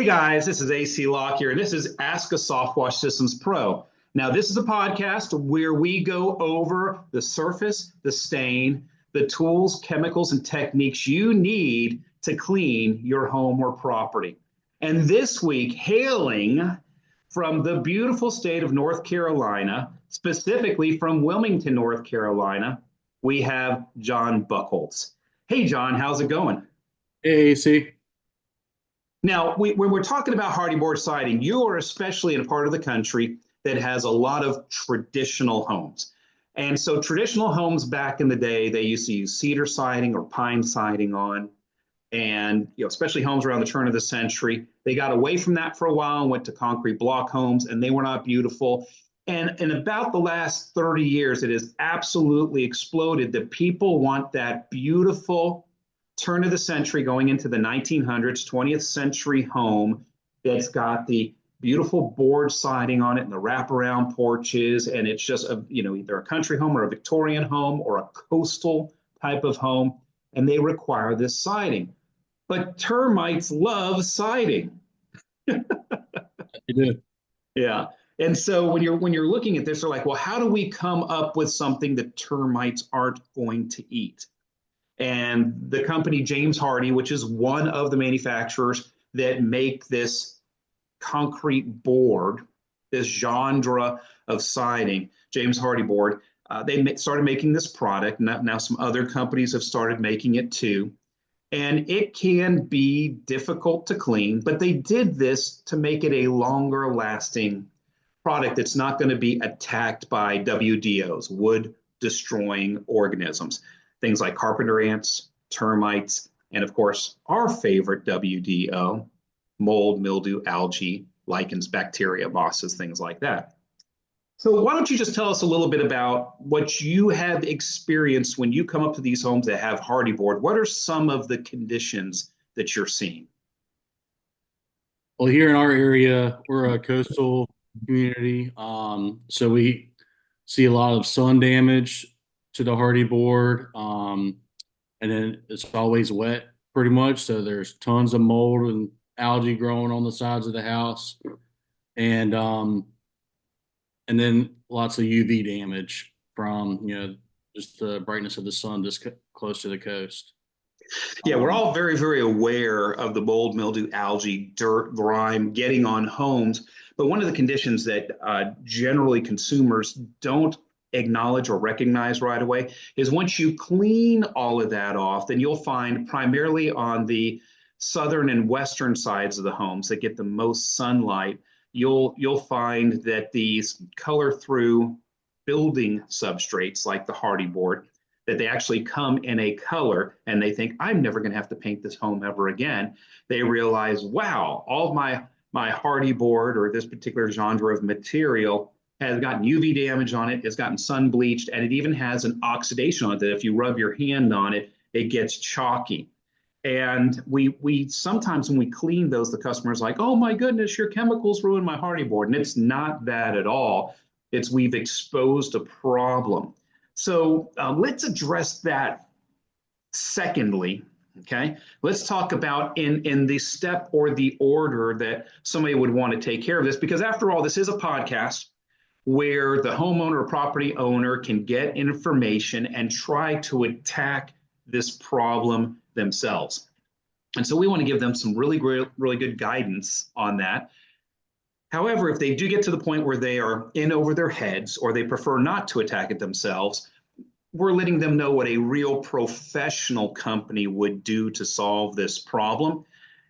guys, this is AC Lockyer, and this is Ask a Soft Wash Systems Pro. Now, this is a podcast where we go over the surface, the stain, the tools, chemicals, and techniques you need to clean your home or property. And this week, hailing from the beautiful state of North Carolina, specifically from Wilmington, North Carolina, we have John Buchholz. Hey, John, how's it going? Hey, AC. Now, when we're talking about Hardie Board Siding, you are especially in a part of the country that has a lot of traditional homes. And so traditional homes back in the day, they used to use cedar siding or pine siding on. And especially homes around the turn of the century, they got away from that for a while and went to concrete block homes, and they were not beautiful. And in about the last 30 years, it has absolutely exploded that people want that beautiful turn of the century going into the 1900s, 20th century home that's got the beautiful board siding on it and the wraparound porches. And it's just, either a country home or a Victorian home or a coastal type of home. And they require this siding. But termites love siding. You do. Yeah. And so when you're looking at this, they're like, well, how do we come up with something that termites aren't going to eat? And the company James Hardie, which is one of the manufacturers that make this concrete board, this genre of siding, James Hardie Board, they started making this product. Now some other companies have started making it too. And it can be difficult to clean, but they did this to make it a longer lasting product that's not going to be attacked by WDOs, wood destroying organisms, things like carpenter ants, termites, and of course, our favorite WDO, mold, mildew, algae, lichens, bacteria, mosses, things like that. So why don't you just tell us a little bit about what you have experienced when you come up to these homes that have Hardie board? What are some of the conditions that you're seeing? Well, here in our area, we're a coastal community. So we see a lot of sun damage to the hardy board. And then it's always wet pretty much. So there's tons of mold and algae growing on the sides of the house. And and then lots of UV damage from, just the brightness of the sun this close to the coast. Yeah, we're Um, all very, very aware of the mold, mildew, algae, dirt, grime getting on homes. But one of the conditions that generally consumers don't acknowledge or recognize right away is once you clean all of that off, then you'll find primarily on the southern and western sides of the homes that get the most sunlight, you'll find that these color through building substrates like the Hardie board that they actually come in a color and they think, I'm never going to have to paint this home ever again. They realize, wow, all of my Hardie board or this particular genre of material has gotten UV damage on it, it's gotten sun bleached, and it even has an oxidation on it that if you rub your hand on it, it gets chalky. And we sometimes when we clean those, the customer's like, oh my goodness, your chemicals ruined my Hardie board. And it's not that at all. It's we've exposed a problem. So let's address that secondly. Okay, let's talk about in the step or the order that somebody would want to take care of this, because after all, this is a podcast where the homeowner or property owner can get information and try to attack this problem themselves. And so we want to give them some really great, really good guidance on that. However, if they do get to the point where they are in over their heads or they prefer not to attack it themselves, we're letting them know what a real professional company would do to solve this problem.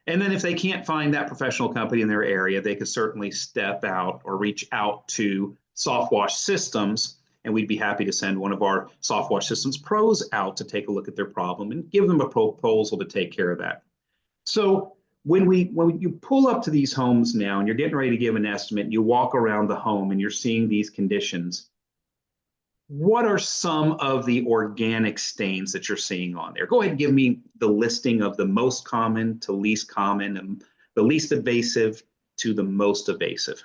And then if they can't find that professional company in their area, they could certainly step out or reach out to Soft Wash Systems, and we'd be happy to send one of our Soft Wash Systems pros out to take a look at their problem and give them a proposal to take care of that. So when you pull up to these homes now and you're getting ready to give an estimate, and you walk around the home and you're seeing these conditions, what are some of the organic stains that you're seeing on there? Go ahead and give me the listing of the most common to least common and the least invasive to the most invasive.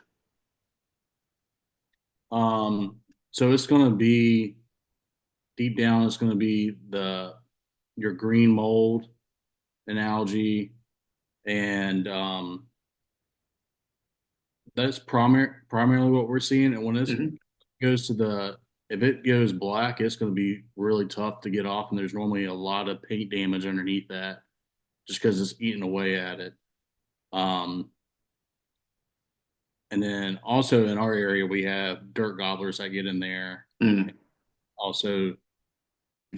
so it's going to be deep down. It's going to be the your green mold and algae, and that's primarily what we're seeing. And when this Mhm. goes to if it goes black, it's going to be really tough to get off. And there's normally a lot of paint damage underneath that just because it's eating away at it. Um, and then also in our area, we have dirt gobblers that get in there, Mm. also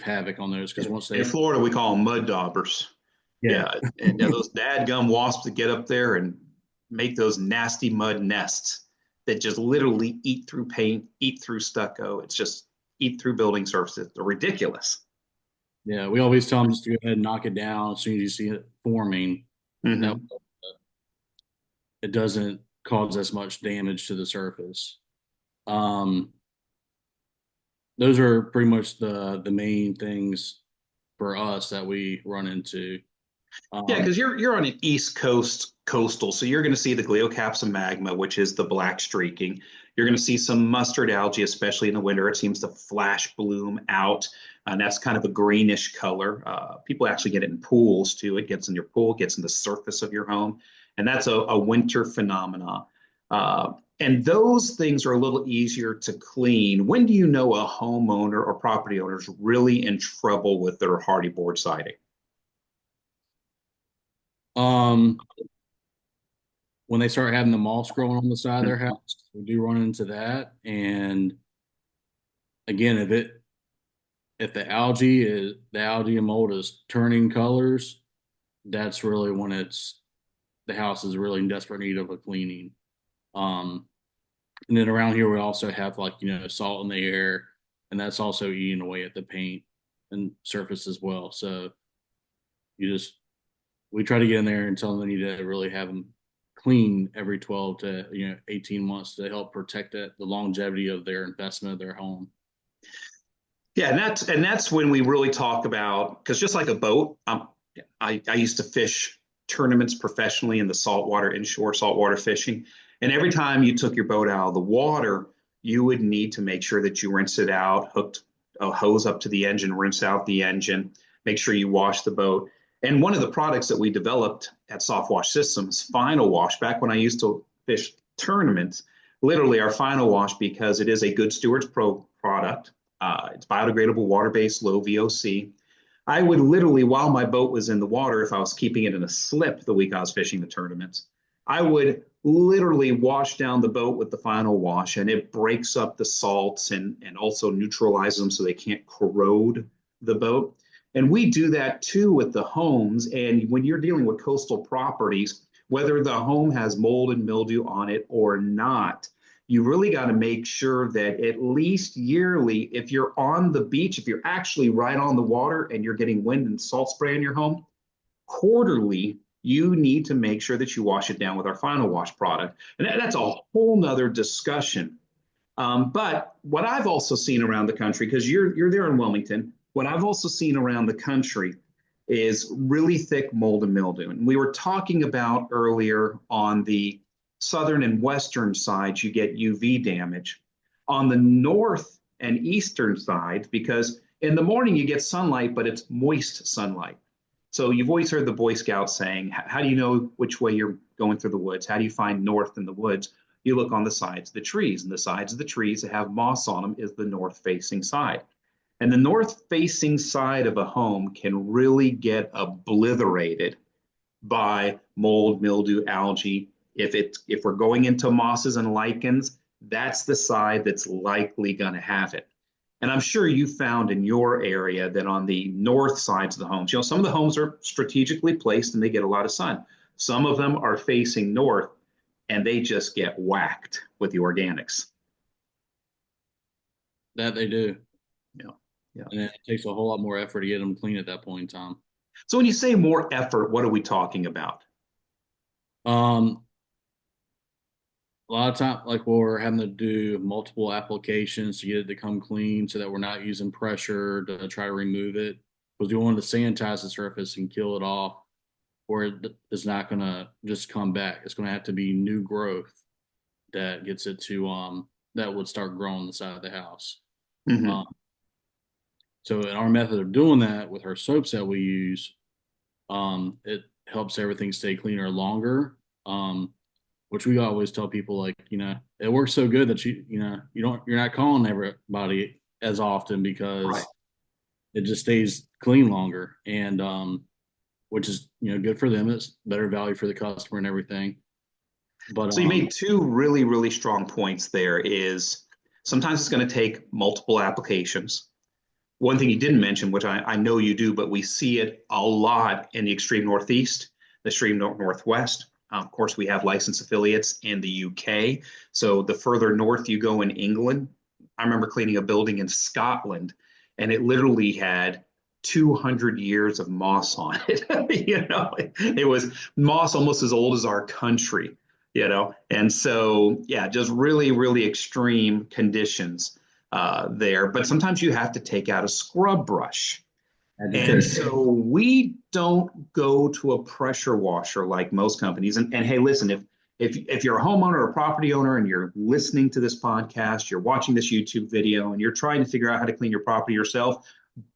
havoc on those because once In they, Florida, we call them mud daubers. yeah, Yeah, and those dadgum wasps that get up there and make those nasty mud nests that just literally eat through paint, eat through stucco. It's just eat through building surfaces. They're ridiculous. yeah, we always tell them just to go ahead and knock it down as soon as you see it forming. That Hmm. it doesn't cause as much damage to the surface. Um, those are pretty much the main things for us that we run into. Yeah, Um, because you're on an East Coast coastal, so you're going to see the Gleocapsa magma, which is the black streaking. You're going to see some mustard algae, especially in the winter. It seems to flash bloom out, and that's kind of a greenish color. People actually get it in pools too. It gets in your pool, gets in the surface of your home, and that's a winter phenomena. And those things are a little easier to clean. When do you know a homeowner or property owner is really in trouble with their hardy board siding? um, when they start having the moss growing on the side of their house, we do run into that. And again, if the algae and mold is turning colors, that's really when the house is really in desperate need of a cleaning. Um, and then around here we also have like salt in the air, and that's also eating away at the paint and surface as well. So you just we try to get in there and tell them they need to really have them clean every 12 to 18 months to help protect the longevity of their investment of their home. Yeah, and that's when we really talk about because just like a boat, I used to fish tournaments professionally in the saltwater inshore saltwater fishing, and every time you took your boat out of the water, you would need to make sure that you rinse it out, hooked a hose up to the engine, rinse out the engine, make sure you wash the boat. And one of the products that we developed at Soft Wash Systems, Final Wash, back when I used to fish tournaments, literally our Final Wash because it is a Good Stewards Pro product. It's biodegradable, water-based, low VOC. I would literally, while my boat was in the water, if I was keeping it in a slip the week I was fishing the tournaments, I would literally wash down the boat with the final wash, and it breaks up the salts and also neutralizes them so they can't corrode the boat. And we do that too with the homes. And when you're dealing with coastal properties, whether the home has mold and mildew on it or not, you really got to make sure that at least yearly, if you're on the beach, if you're actually right on the water and you're getting wind and salt spray in your home, quarterly, you need to make sure that you wash it down with our final wash product. And that's a whole nother discussion. But what I've also seen around the country, because you're there in Wilmington, what I've also seen around the country is really thick mold and mildew. And we were talking about earlier on the southern and western sides, you get UV damage. On the north and eastern sides, because in the morning you get sunlight, but it's moist sunlight. So you've always heard the Boy Scouts saying, how do you know which way you're going through the woods? How do you find north in the woods? You look on the sides of the trees, and the sides of the trees that have moss on them is the north facing side. And the north facing side of a home can really get obliterated by mold, mildew, algae. If we're going into mosses and lichens, that's the side that's likely going to have it. And I'm sure you found in your area that on the north sides of the homes, some of the homes are strategically placed and they get a lot of sun. Some of them are facing north and they just get whacked with the organics. That they do, Yeah. Yeah. and it takes a whole lot more effort to get them clean at that point in time. So when you say more effort, what are we talking about? Um, a lot of time, like we're having to do multiple applications to get it to come clean, so that we're not using pressure to try to remove it, because we want to sanitize the surface and kill it off, or it's not going to just come back. It's going to have to be new growth that gets it to that would start growing the side of the house. Mm-hmm. Um, so in our method of doing that with our soaps that we use, it helps everything stay cleaner longer. Um, which we always tell people, like, it works so good that you're not calling everybody as often Right. because it just stays clean longer. And which is, good for them. It's better value for the customer and everything. But So you made two really, really strong points there is sometimes it's going to take multiple applications. One thing you didn't mention, which I know you do, but we see it a lot in the extreme Northeast, the extreme Northwest. Of course, we have licensed affiliates in the UK. So the further north you go in England, I remember cleaning a building in Scotland, and it literally had 200 years of moss on it. It was moss almost as old as our country. And so, yeah, just really, really extreme conditions there. But sometimes you have to take out a scrub brush. And so we don't go to a pressure washer like most companies. And hey, listen, if you're a homeowner or a property owner and you're listening to this podcast, you're watching this YouTube video, and you're trying to figure out how to clean your property yourself,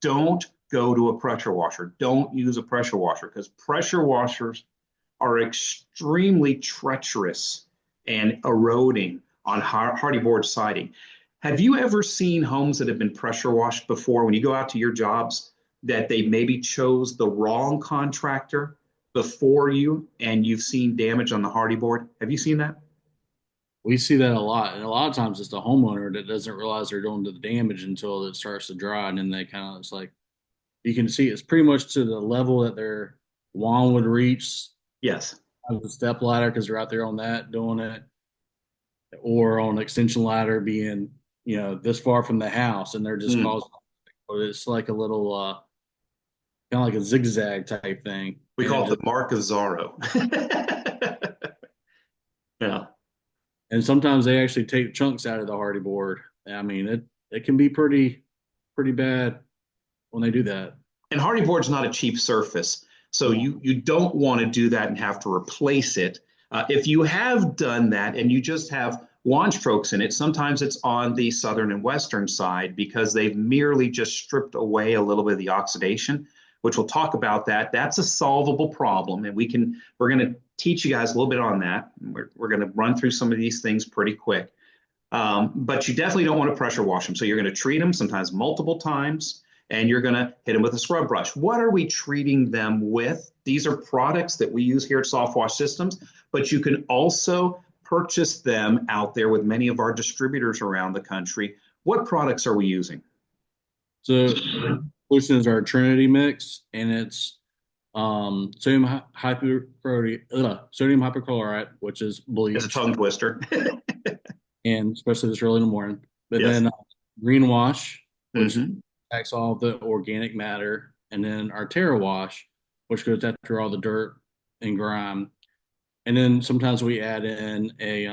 don't go to a pressure washer. Don't use a pressure washer because pressure washers are extremely treacherous and eroding on Hardie Board Siding. Have you ever seen homes that have been pressure washed before when you go out to your jobs that they maybe chose the wrong contractor before you and you've seen damage on the Hardie board? Have you seen that? we see that a lot. And a lot of times it's the homeowner that doesn't realize they're doing the damage until it starts to dry. And then they kind of, it's like, you can see it's pretty much to the level that their wand would reach Yes. of the step ladder because they're out there on that doing it, or on an extension ladder being, this far from the house and they're just Mm. causing, it's like a little, kind of like a zigzag type thing. We And call it it the just, mark of Zorro. Yeah. and sometimes they actually take chunks out of the hardy board. I mean, it can be pretty bad when they do that. And Hardie board's not a cheap surface. So No. you don't want to do that and have to replace it. If you have done that and you just have wand strokes in it, sometimes it's on the southern and western side because they've merely just stripped away a little bit of the oxidation, which we'll talk about that. That's a solvable problem, and we're going to teach you guys a little bit on that. We're going to run through some of these things pretty quick. But you definitely don't want to pressure wash them. So you're going to treat them sometimes multiple times, and you're going to hit them with a scrub brush. What are we treating them with? These are products that we use here at Soft Wash Systems, but you can also purchase them out there with many of our distributors around the country. What products are we using? So solution is our Trinity mix, and it's sodium hypochlorite, which is It's a bleach, tongue twister. and especially this early in the morning. But Yes. then green wash, which Mm-hmm. attacks all the organic matter, and then our Terra wash, which goes after all the dirt and grime. And then sometimes we add in a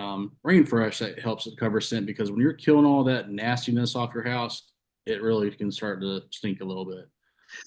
rain fresh that helps it cover scent because when you're killing all that nastiness off your house, it really can start to stink a little bit.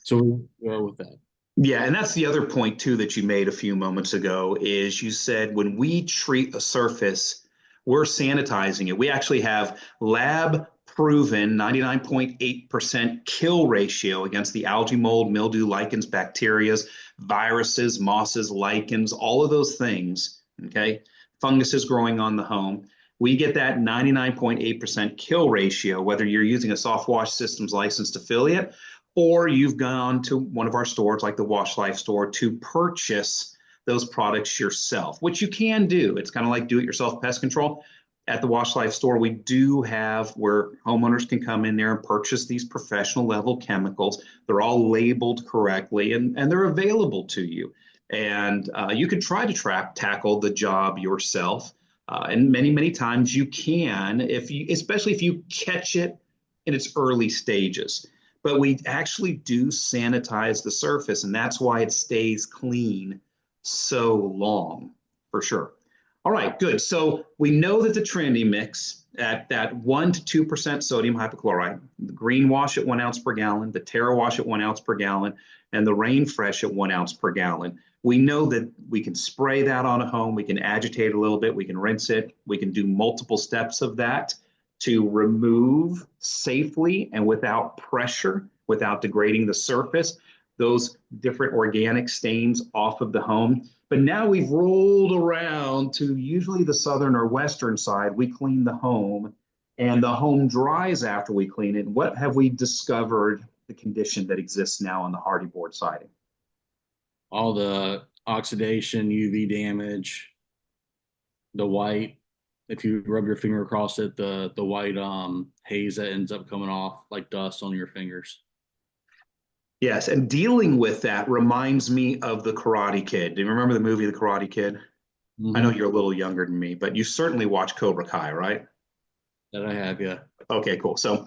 So we go with that. Yeah, and that's the other point too that you made a few moments ago is you said when we treat a surface, we're sanitizing it. We actually have lab proven 99.8% kill ratio against the algae, mold, mildew, lichens, bacterias, viruses, mosses, lichens, all of those things, okay? Funguses growing on the home. We get that 99.8% kill ratio, whether you're using a Soft Wash Systems licensed affiliate or you've gone to one of our stores like the Wash Life store to purchase those products yourself, which you can do. It's kind of like do-it-yourself pest control. At the Wash Life store, we do have where homeowners can come in there and purchase these professional level chemicals. They're all labeled correctly and they're available to you. And you can try to tackle the job yourself. And many, many times you can, especially if you catch it in its early stages. But we actually do sanitize the surface, and that's why it stays clean so long, for sure. All right, good. So we know that the Trinity mix at that 1 to 2% sodium hypochlorite, the green wash at 1 ounce per gallon, the Terra wash at 1 ounce per gallon, and the Rain Fresh at 1 ounce per gallon. We know that we can spray that on a home. We can agitate a little bit. We can rinse it. We can do multiple steps of that to remove safely and without pressure, without degrading the surface, those different organic stains off of the home. But now we've rolled around to usually the southern or western side. We clean the home and the home dries after we clean it. What have we discovered the condition that exists now on the Hardie board siding? All the oxidation, UV damage, the white. If you rub your finger across it, the white haze that ends up coming off like dust on your fingers. Yes, and dealing with that reminds me of the Karate Kid. Do you remember the movie The Karate Kid? I know Hmm. you're a little younger than me, but you certainly watched Cobra Kai, right? That I have, yeah. Okay, cool. So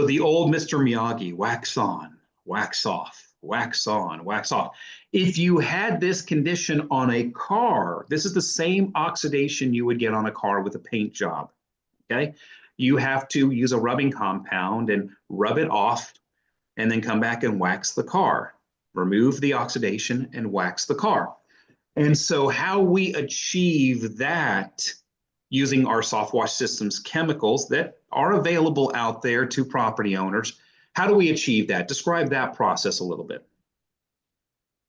the old Mr. Miyagi, wax on, wax off, wax on, wax off. If you had this condition on a car, this is the same oxidation you would get on a car with a paint job. Okay. You have to use a rubbing compound and rub it off and then come back and wax the car. Remove the oxidation and wax the car. And so, how we achieve that using our soft wash systems chemicals that are available out there to property owners, how do we achieve that? Describe that process a little bit.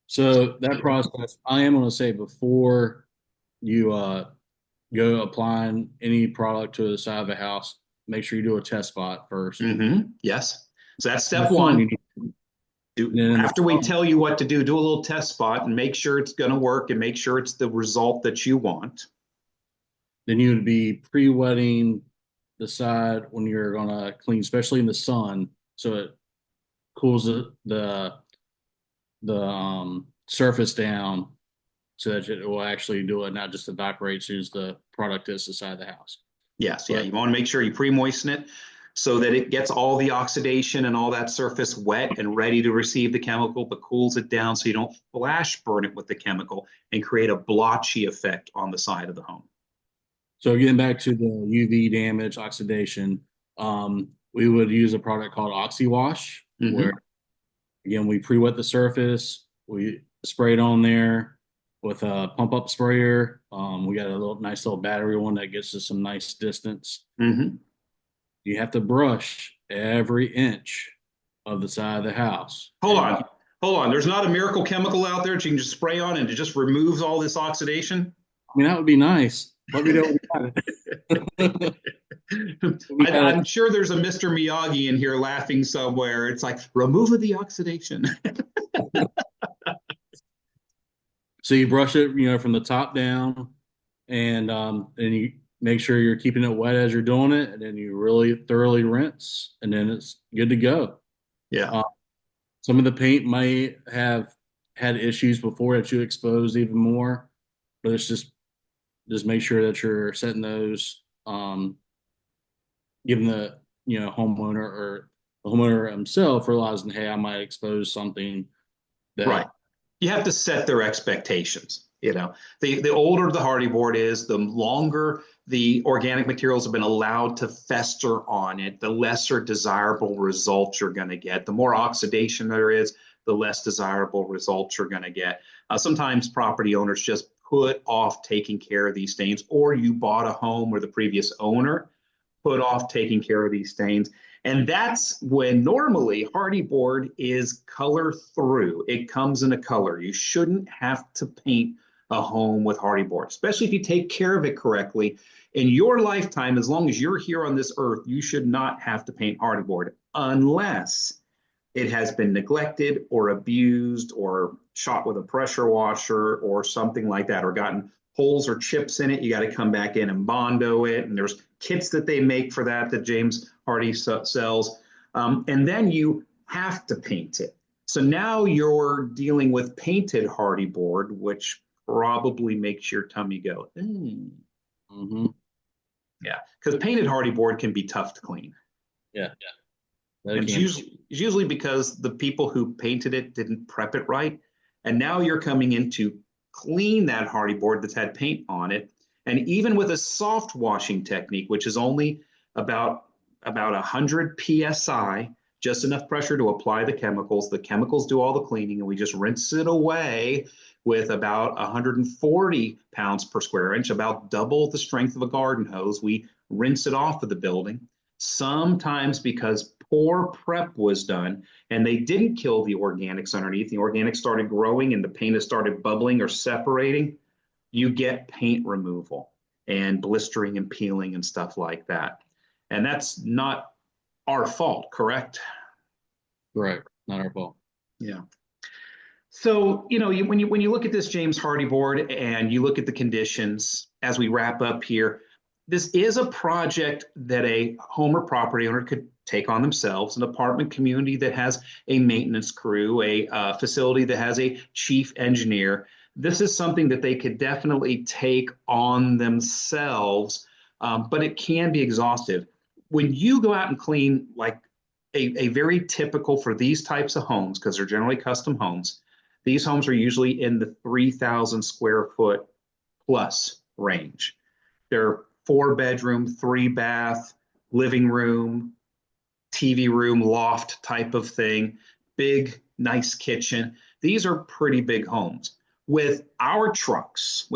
So that process, I am going to say before you go applying any product to the side of the house, make sure you do a test spot 1st. Yes. So that's In the step sun, one. you need, and then in the After we sun, tell you what to do a little test spot and make sure it's going to work and make sure it's the result that you want. then you would be pre-wetting the side when you're going to clean, especially in the sun, so it cools the surface down so that it will actually do it, not just evaporate as soon as the product is inside the house. Yes, yeah, But you want to make sure you pre-moisten it so that it gets all the oxidation and all that surface wet and ready to receive the chemical, but cools it down so you don't flash burn it with the chemical and create a blotchy effect on the side of the home. so getting back to the UV damage, oxidation, we would use a product called Oxy Wash, where Mm-hmm. again we pre-wet the surface, we spray it on there with a pump up sprayer. We got a nice little battery one that gets us some nice distance. Mm-hmm. You have to brush every inch of the side of the house. Hold And on. Hold on. There's not a miracle chemical out there that you can just spray on and it just removes all this oxidation. I mean, that would be nice. Let me know when you got it. We got it. I'm sure there's a Mr. Miyagi in here laughing somewhere. It's like, remove the oxidation. So you brush it, from the top down, and you make sure you're keeping it wet as you're doing it, and then you really thoroughly rinse, and then it's good to go. Yeah. Uh, some of the paint might have had issues before that you exposed even more, but it's just make sure that you're setting those, giving the homeowner or the homeowner himself realizing, hey, I might expose something Right. that. You have to set their expectations. The older the Hardie board is, the longer the organic materials have been allowed to fester on it, the lesser desirable results you're going to get. The more oxidation there is, the less desirable results you're going to get. Sometimes property owners just put off taking care of these stains, or you bought a home where the previous owner put off taking care of these stains. And that's when normally Hardie board is color through. It comes in a color. You shouldn't have to paint a home with Hardie board, especially if you take care of it correctly. In your lifetime, as long as you're here on this earth, you should not have to paint Hardie board unless it has been neglected or abused or shot with a pressure washer or something like that, or gotten holes or chips in it. You got to come back in and Bondo it. And there's kits that they make for that James Hardie sells. And then you have to paint it. So now you're dealing with painted Hardie board, which probably makes your tummy go, Mm-hmm. Yeah, because painted Hardie board can be tough to clean. Yeah, And it's usually because the people who painted it didn't prep it right. And now you're coming in to clean that Hardie board that's had paint on it. And even with a soft washing technique, which is only about 100 psi, just enough pressure to apply the chemicals do all the cleaning, and we just rinse it away with about 140 pounds per square inch, about double the strength of a garden hose. We rinse it off of the building. Sometimes because before prep was done and they didn't kill the organics underneath, the organics started growing and the paint has started bubbling or separating, you get paint removal and blistering and peeling and stuff like that. And that's not our fault, correct? Right. Not our fault. Yeah. So, when you look at this James Hardie board and you look at the conditions as we wrap up here, this is a project that a home or property owner could take on themselves, an apartment community that has a maintenance crew, a facility that has a chief engineer. This is something that they could definitely take on themselves, but it can be exhaustive. When you go out and clean like a very typical for these types of homes, because they're generally custom homes, these homes are usually in the 3,000 square foot plus range. They're 4 bedroom, 3 bath, living room, TV room, loft type of thing, big, nice kitchen. These are pretty big homes. With our trucks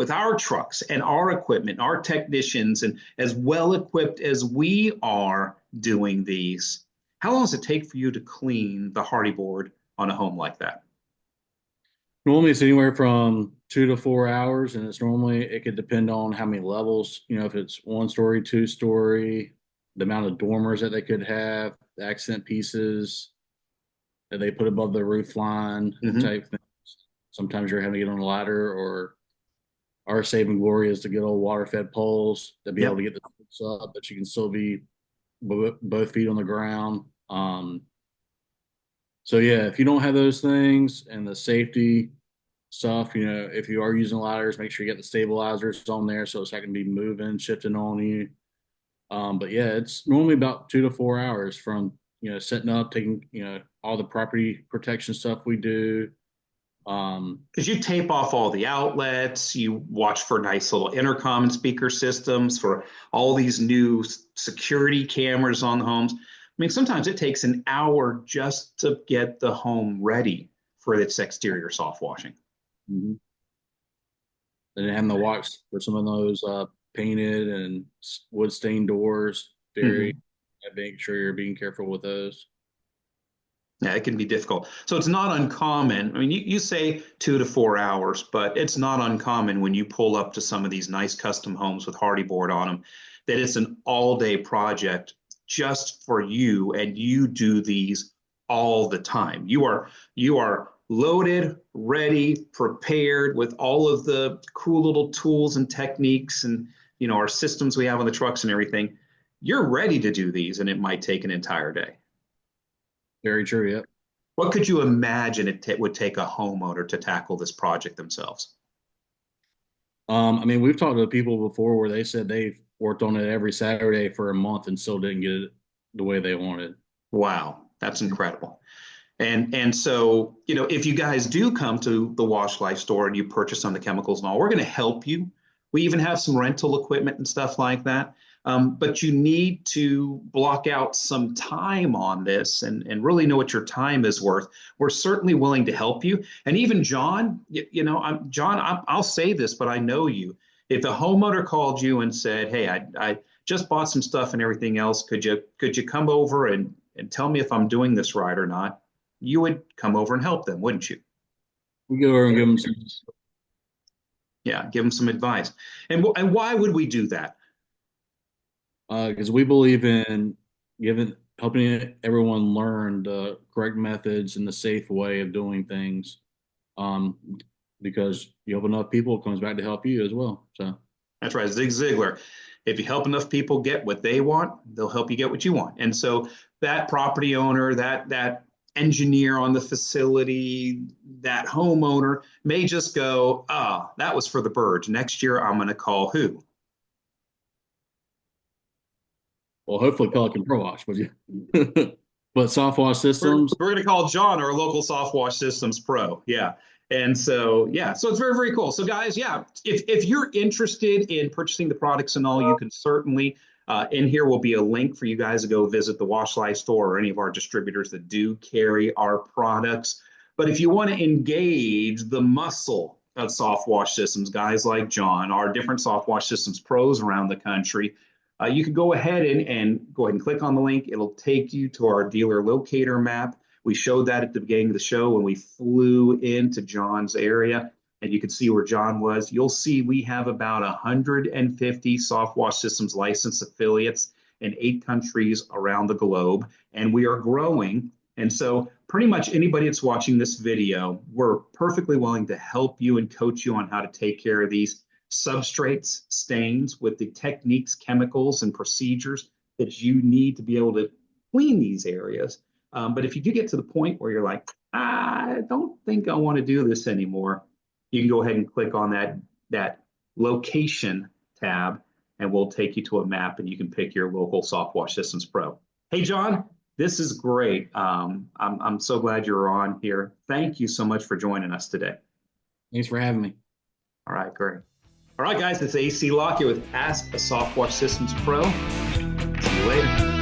and our equipment, our technicians, and as well equipped as we are doing these, how long does it take for you to clean the Hardie board on a home like that? Normally it's anywhere from 2 to 4 hours, and it could depend on how many levels, if it's 1 story, 2 story, the amount of dormers that they could have, the accent pieces that they put above the roof line type things. Sometimes you're having to get on a ladder, or our saving glory is to get old water fed poles to be able to get the hooks up, but you can still be both feet on the ground. So yeah, if you don't have those things and the safety stuff, if you are using ladders, make sure you get the stabilizers on there so it's not going to be moving, shifting on you. But yeah, it's normally about 2 to 4 hours from setting up, taking all the property protection stuff we do. Because you tape off all the outlets, you watch for nice little intercom and speaker systems, for all these new security cameras on the homes. I mean, sometimes it takes an hour just to get the home ready for its exterior soft washing. Mm-hmm. And having the wax for some of those painted and wood stained doors, making sure you're being careful with those. Yeah, it can be difficult. So it's not uncommon. I mean, you say 2 to 4 hours, but it's not uncommon when you pull up to some of these nice custom homes with Hardie board on them that it's an all-day project just for you, and you do these all the time. You are loaded, ready, prepared with all of the cool little tools and techniques and our systems we have on the trucks and everything. You're ready to do these, and it might take an entire day. Very true. Yep. What could you imagine it would take a homeowner to tackle this project themselves? I mean, we've talked to people before where they said they've worked on it every Saturday for a month and still didn't get it the way they wanted. Wow, that's incredible. And so, if you guys do come to the Wash Life store and you purchase some of the chemicals and all, we're going to help you. We even have some rental equipment and stuff like that. But you need to block out some time on this and really know what your time is worth. We're certainly willing to help you. And even John, I'll say this, but I know you. If a homeowner called you and said, "Hey, I just bought some stuff and everything else. Could you come over and tell me if I'm doing this right or not?" You would come over and help them, wouldn't you? We go over and give them some. Yeah, give them some advice. And why would we do that? Because we believe in helping everyone learn the correct methods and the safe way of doing things. Because you help enough people, it comes back to help you as well. So that's right, Zig Ziglar. If you help enough people get what they want, they'll help you get what you want. And so that property owner, that engineer on the facility, that homeowner may just go, "Ah, that was for the birds. Next year, I'm going to call who?" Well, hopefully Pelican Pro Wash, would you? But soft wash systems. We're going to call John, our local soft wash systems pro. Yeah. And so, so it's very, very cool. So guys, if you're interested in purchasing the products and all, you can certainly, in here will be a link for you guys to go visit the Wash Life store or any of our distributors that do carry our products. But if you want to engage the muscle of soft wash systems, guys like John, our different soft wash systems pros around the country, You can go ahead and go ahead and click on the link. It'll take you to our dealer locator map. We showed that at the beginning of the show when we flew into John's area, and you can see where John was. You'll see we have about 150 soft wash systems licensed affiliates in 8 countries around the globe, and we are growing. And so pretty much anybody that's watching this video, we're perfectly willing to help you and coach you on how to take care of these substrates, stains with the techniques, chemicals, and procedures that you need to be able to clean these areas. But if you do get to the point where you're like, I don't think I want to do this anymore, you can go ahead and click on that location tab, and we'll take you to a map, and you can pick your local Soft Wash Systems Pro. Hey, John, this is great. I'm so glad you're on here. Thank you so much for joining us today. Thanks for having me. All right, great. All right, guys, it's AC Lockyer with Ask a Soft Wash Systems Pro. See you later.